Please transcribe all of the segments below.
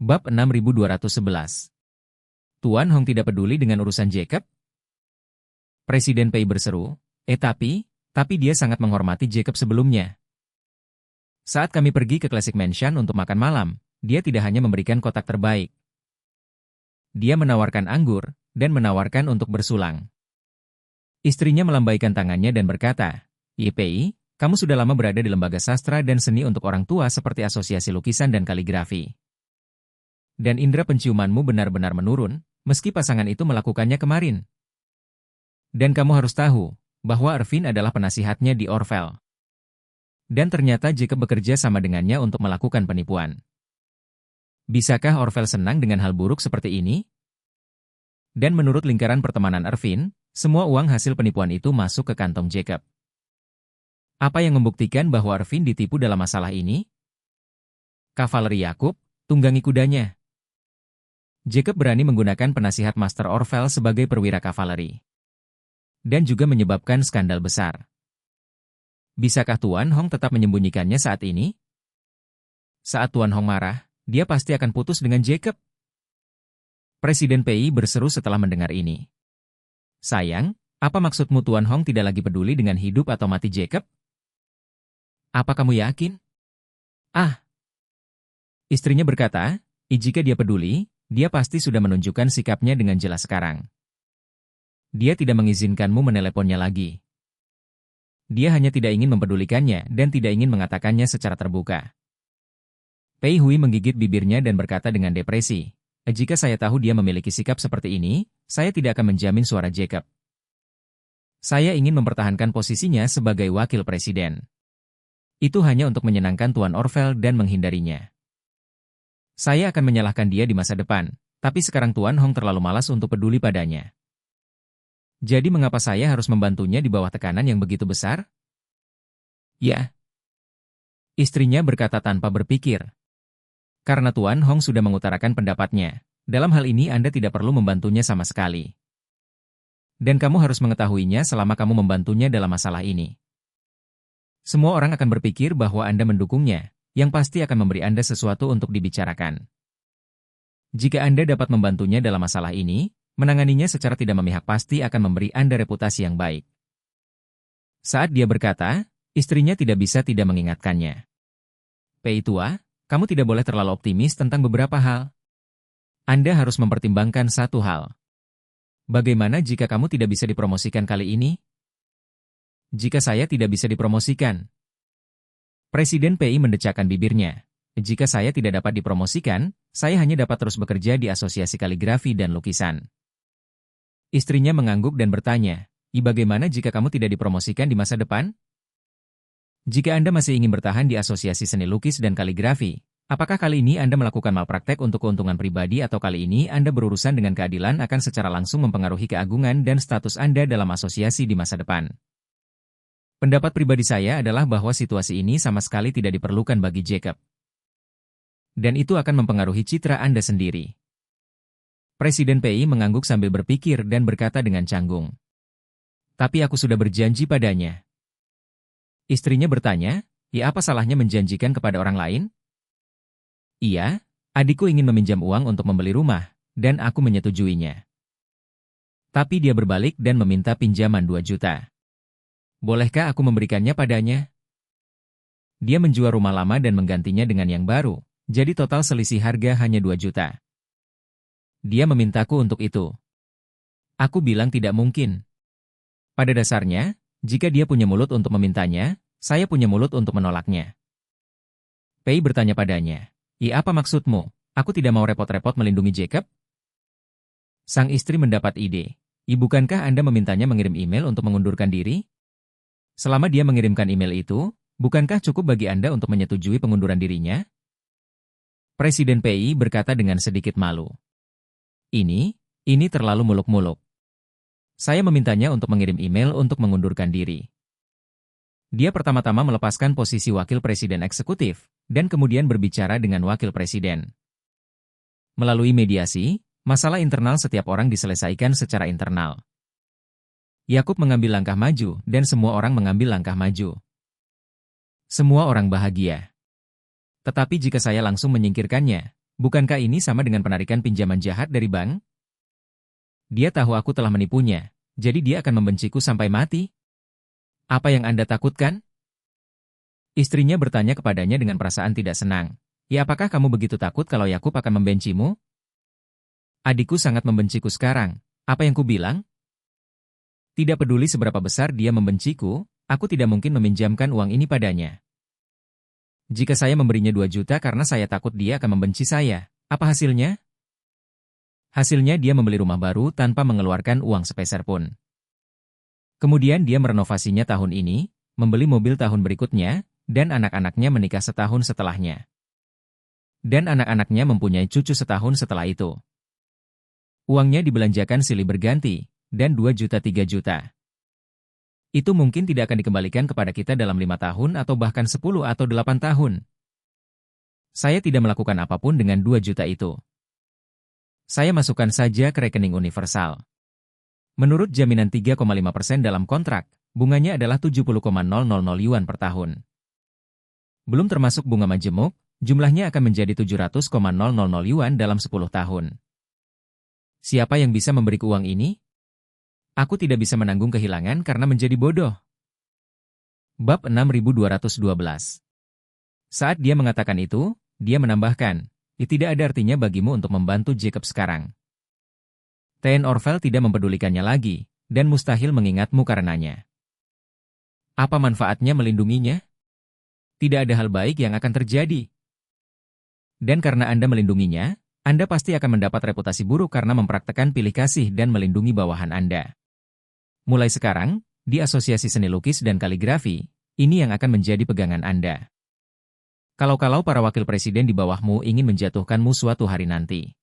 Bab 6211. Tuan Hong tidak peduli dengan urusan Jacob? Presiden Pei berseru, tapi dia sangat menghormati Jacob sebelumnya. Saat kami pergi ke Classic Mansion untuk makan malam, dia tidak hanya memberikan kotak terbaik. Dia menawarkan anggur, dan menawarkan untuk bersulang. Istrinya melambaikan tangannya dan berkata, Pei, kamu sudah lama berada di lembaga sastra dan seni untuk orang tua seperti Asosiasi Lukisan dan Kaligrafi. Dan indera penciumanmu benar-benar menurun, meski pasangan itu melakukannya kemarin. Dan kamu harus tahu, bahwa Irvin adalah penasihatnya di Orville. Dan ternyata Jacob bekerja sama dengannya untuk melakukan penipuan. Bisakah Orville senang dengan hal buruk seperti ini? Dan menurut lingkaran pertemanan Irvin, semua uang hasil penipuan itu masuk ke kantong Jacob. Apa yang membuktikan bahwa Irvin ditipu dalam masalah ini? Kavaleri Yakub, tunggangi kudanya. Jacob berani menggunakan penasihat Master Orville sebagai perwira kavaleri. Dan juga menyebabkan skandal besar. Bisakah Tuan Hong tetap menyembunyikannya saat ini? Saat Tuan Hong marah, dia pasti akan putus dengan Jacob. Presiden Pei berseru setelah mendengar ini. Sayang, apa maksudmu Tuan Hong tidak lagi peduli dengan hidup atau mati Jacob? Apa kamu yakin? Istrinya berkata, jika dia peduli, dia pasti sudah menunjukkan sikapnya dengan jelas sekarang. Dia tidak mengizinkanmu meneleponnya lagi. Dia hanya tidak ingin mempedulikannya dan tidak ingin mengatakannya secara terbuka. Pei Hui menggigit bibirnya dan berkata dengan depresi, jika saya tahu dia memiliki sikap seperti ini, saya tidak akan menjamin suara Jacob. Saya ingin mempertahankan posisinya sebagai wakil presiden. Itu hanya untuk menyenangkan Tuan Orville dan menghindarinya. Saya akan menyalahkan dia di masa depan, tapi sekarang Tuan Hong terlalu malas untuk peduli padanya. Jadi mengapa saya harus membantunya di bawah tekanan yang begitu besar? Ya. Istrinya berkata tanpa berpikir. Karena Tuan Hong sudah mengutarakan pendapatnya, dalam hal ini Anda tidak perlu membantunya sama sekali. Dan kamu harus mengetahuinya selama kamu membantunya dalam masalah ini. Semua orang akan berpikir bahwa Anda mendukungnya, yang pasti akan memberi Anda sesuatu untuk dibicarakan. Jika Anda dapat membantunya dalam masalah ini, menanganinya secara tidak memihak pasti akan memberi Anda reputasi yang baik. Saat dia berkata, istrinya tidak bisa tidak mengingatkannya. Pei tua, kamu tidak boleh terlalu optimis tentang beberapa hal. Anda harus mempertimbangkan satu hal. Bagaimana jika kamu tidak bisa dipromosikan kali ini? Jika saya tidak bisa dipromosikan. Presiden Pei mendecakkan bibirnya. Jika saya tidak dapat dipromosikan, saya hanya dapat terus bekerja di Asosiasi Kaligrafi dan Lukisan. Istrinya mengangguk dan bertanya, bagaimana jika kamu tidak dipromosikan di masa depan? Jika Anda masih ingin bertahan di Asosiasi Seni Lukis dan Kaligrafi, apakah kali ini Anda melakukan malpraktek untuk keuntungan pribadi atau kali ini Anda berurusan dengan keadilan akan secara langsung mempengaruhi keagungan dan status Anda dalam asosiasi di masa depan? Pendapat pribadi saya adalah bahwa situasi ini sama sekali tidak diperlukan bagi Jacob. Dan itu akan mempengaruhi citra Anda sendiri. Presiden Pei mengangguk sambil berpikir dan berkata dengan canggung. Tapi aku sudah berjanji padanya. Istrinya bertanya, apa salahnya menjanjikan kepada orang lain? Iya, adikku ingin meminjam uang untuk membeli rumah, dan aku menyetujuinya. Tapi dia berbalik dan meminta pinjaman 2 juta. Bolehkah aku memberikannya padanya? Dia menjual rumah lama dan menggantinya dengan yang baru, jadi total selisih harga hanya 2 juta. Dia memintaku untuk itu. Aku bilang tidak mungkin. Pada dasarnya, jika dia punya mulut untuk memintanya, saya punya mulut untuk menolaknya. Pei bertanya padanya, apa maksudmu? Aku tidak mau repot-repot melindungi Jacob? Sang istri mendapat ide. Bukankah Anda memintanya mengirim email untuk mengundurkan diri? Selama dia mengirimkan email itu, bukankah cukup bagi Anda untuk menyetujui pengunduran dirinya? Presiden Pei berkata dengan sedikit malu. Ini terlalu muluk-muluk. Saya memintanya untuk mengirim email untuk mengundurkan diri. Dia pertama-tama melepaskan posisi wakil presiden eksekutif, dan kemudian berbicara dengan wakil presiden. Melalui mediasi, masalah internal setiap orang diselesaikan secara internal. Yakub mengambil langkah maju, dan semua orang mengambil langkah maju. Semua orang bahagia. Tetapi jika saya langsung menyingkirkannya, Bukankah ini sama dengan penarikan pinjaman jahat dari bank? Dia tahu aku telah menipunya, jadi dia akan membenciku sampai mati. Apa yang Anda takutkan? Istrinya bertanya kepadanya dengan perasaan tidak senang. Ya, apakah kamu begitu takut kalau Yakub akan membencimu? Adikku sangat membenciku sekarang. Apa yang ku bilang? Tidak peduli seberapa besar dia membenciku, aku tidak mungkin meminjamkan uang ini padanya. Jika saya memberinya 2 juta karena saya takut dia akan membenci saya, apa hasilnya? Hasilnya dia membeli rumah baru tanpa mengeluarkan uang sepeser pun. Kemudian dia merenovasinya tahun ini, membeli mobil tahun berikutnya, dan anak-anaknya menikah setahun setelahnya. Dan anak-anaknya mempunyai cucu setahun setelah itu. Uangnya dibelanjakan silih berganti, dan 2 juta 3 juta. Itu mungkin tidak akan dikembalikan kepada kita dalam 5 tahun atau bahkan 10 atau 8 tahun. Saya tidak melakukan apapun dengan 2 juta itu. Saya masukkan saja ke rekening universal. Menurut jaminan 3,5% dalam kontrak, bunganya adalah 70,000 yuan per tahun. Belum termasuk bunga majemuk, jumlahnya akan menjadi 700,000 yuan dalam 10 tahun. Siapa yang bisa memberiku uang ini? Aku tidak bisa menanggung kehilangan karena menjadi bodoh. Bab 6212. Saat dia mengatakan itu, dia menambahkan, tidak ada artinya bagimu untuk membantu Jacob sekarang. Tn Orvel tidak mempedulikannya lagi, dan mustahil mengingatmu karenanya. Apa manfaatnya melindunginya? Tidak ada hal baik yang akan terjadi. Dan karena Anda melindunginya, Anda pasti akan mendapat reputasi buruk karena mempraktekkan pilih kasih dan melindungi bawahan Anda. Mulai sekarang, di Asosiasi Seni Lukis dan Kaligrafi, ini yang akan menjadi pegangan Anda. Kalau-kalau para wakil presiden di bawahmu ingin menjatuhkanmu suatu hari nanti.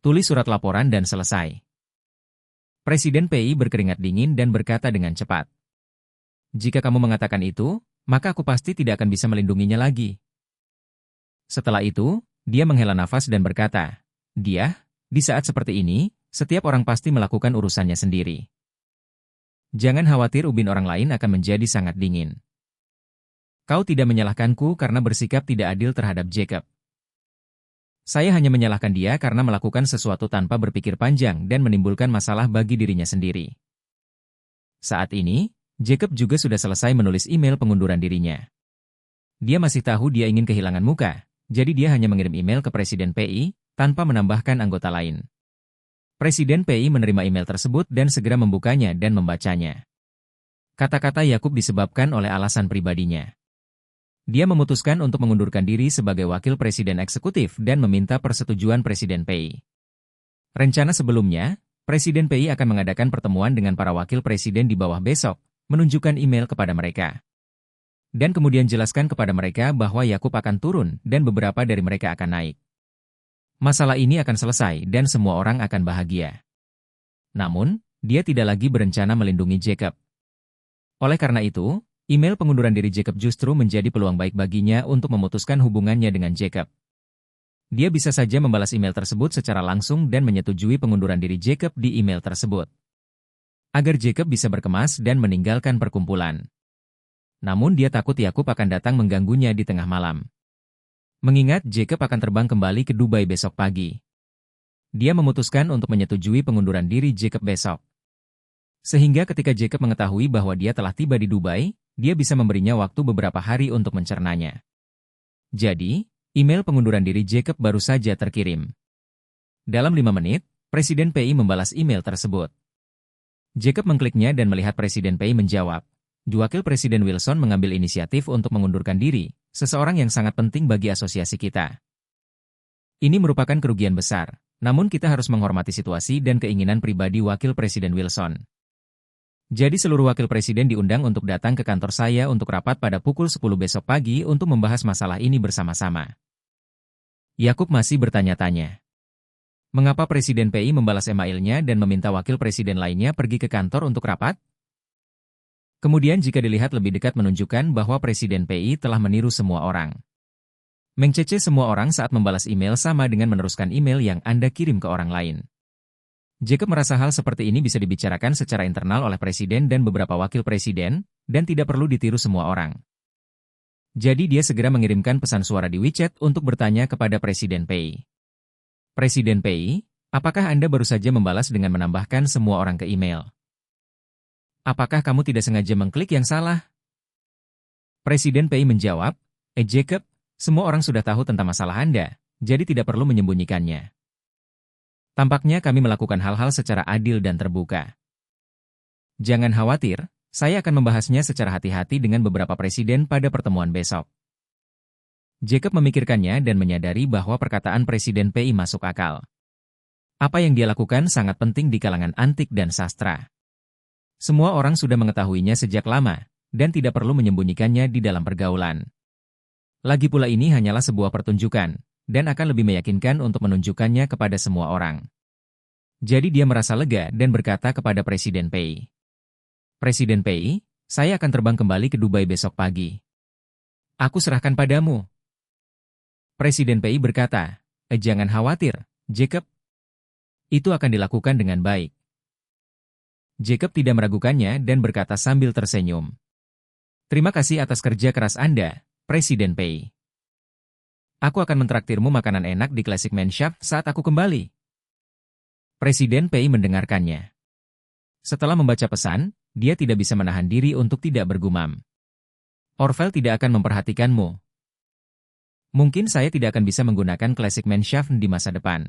Tulis surat laporan dan selesai. Presiden PI berkeringat dingin dan berkata dengan cepat. Jika kamu mengatakan itu, maka aku pasti tidak akan bisa melindunginya lagi. Setelah itu, dia menghela nafas dan berkata, di saat seperti ini, setiap orang pasti melakukan urusannya sendiri. Jangan khawatir ubin orang lain akan menjadi sangat dingin. Kau tidak menyalahkanku karena bersikap tidak adil terhadap Jacob. Saya hanya menyalahkan dia karena melakukan sesuatu tanpa berpikir panjang dan menimbulkan masalah bagi dirinya sendiri. Saat ini, Jacob juga sudah selesai menulis email pengunduran dirinya. Dia masih tahu dia ingin kehilangan muka, jadi dia hanya mengirim email ke Presiden PI, tanpa menambahkan anggota lain. Presiden PI menerima email tersebut dan segera membukanya dan membacanya. Kata-kata Yakub disebabkan oleh alasan pribadinya. Dia memutuskan untuk mengundurkan diri sebagai wakil presiden eksekutif dan meminta persetujuan Presiden PI. Rencana sebelumnya, Presiden PI akan mengadakan pertemuan dengan para wakil presiden di bawah besok, menunjukkan email kepada mereka. Dan kemudian jelaskan kepada mereka bahwa Yakub akan turun dan beberapa dari mereka akan naik. Masalah ini akan selesai dan semua orang akan bahagia. Namun, dia tidak lagi berencana melindungi Jacob. Oleh karena itu, email pengunduran diri Jacob justru menjadi peluang baik baginya untuk memutuskan hubungannya dengan Jacob. Dia bisa saja membalas email tersebut secara langsung dan menyetujui pengunduran diri Jacob di email tersebut. Agar Jacob bisa berkemas dan meninggalkan perkumpulan. Namun dia takut Yakub akan datang mengganggunya di tengah malam. Mengingat Jacob akan terbang kembali ke Dubai besok pagi. Dia memutuskan untuk menyetujui pengunduran diri Jacob besok. Sehingga ketika Jacob mengetahui bahwa dia telah tiba di Dubai, dia bisa memberinya waktu beberapa hari untuk mencernanya. Jadi, email pengunduran diri Jacob baru saja terkirim. Dalam 5 menit, Presiden PI membalas email tersebut. Jacob mengkliknya dan melihat Presiden PI menjawab, Wakil Presiden Wilson mengambil inisiatif untuk mengundurkan diri, seseorang yang sangat penting bagi asosiasi kita. Ini merupakan kerugian besar, namun kita harus menghormati situasi dan keinginan pribadi Wakil Presiden Wilson. Jadi seluruh wakil presiden diundang untuk datang ke kantor saya untuk rapat pada pukul 10 besok pagi untuk membahas masalah ini bersama-sama. Yakub masih bertanya-tanya. Mengapa Presiden PI membalas emailnya dan meminta wakil presiden lainnya pergi ke kantor untuk rapat? Kemudian jika dilihat lebih dekat menunjukkan bahwa Presiden PI telah meniru semua orang. Mengcece semua orang saat membalas email sama dengan meneruskan email yang Anda kirim ke orang lain. Jacob merasa hal seperti ini bisa dibicarakan secara internal oleh presiden dan beberapa wakil presiden, dan tidak perlu ditiru semua orang. Jadi dia segera mengirimkan pesan suara di WeChat untuk bertanya kepada Presiden Pei. Presiden Pei, apakah Anda baru saja membalas dengan menambahkan semua orang ke email? Apakah kamu tidak sengaja mengklik yang salah? Presiden Pei menjawab, Jacob, semua orang sudah tahu tentang masalah Anda, jadi tidak perlu menyembunyikannya. Tampaknya kami melakukan hal-hal secara adil dan terbuka. Jangan khawatir, saya akan membahasnya secara hati-hati dengan beberapa presiden pada pertemuan besok. Jacob memikirkannya dan menyadari bahwa perkataan Presiden Pei masuk akal. Apa yang dia lakukan sangat penting di kalangan antik dan sastra. Semua orang sudah mengetahuinya sejak lama, dan tidak perlu menyembunyikannya di dalam pergaulan. Lagi pula ini hanyalah sebuah pertunjukan, dan akan lebih meyakinkan untuk menunjukkannya kepada semua orang. Jadi dia merasa lega dan berkata kepada Presiden Pei. Presiden Pei, saya akan terbang kembali ke Dubai besok pagi. Aku serahkan padamu. Presiden Pei berkata, jangan khawatir, Jacob. Itu akan dilakukan dengan baik. Jacob tidak meragukannya dan berkata sambil tersenyum. Terima kasih atas kerja keras Anda, Presiden Pei. Aku akan mentraktirmu makanan enak di Classic Man Shop saat aku kembali. Presiden Pei mendengarkannya. Setelah membaca pesan, dia tidak bisa menahan diri untuk tidak bergumam. Orvel tidak akan memperhatikanmu. Mungkin saya tidak akan bisa menggunakan Classic Man Shop di masa depan.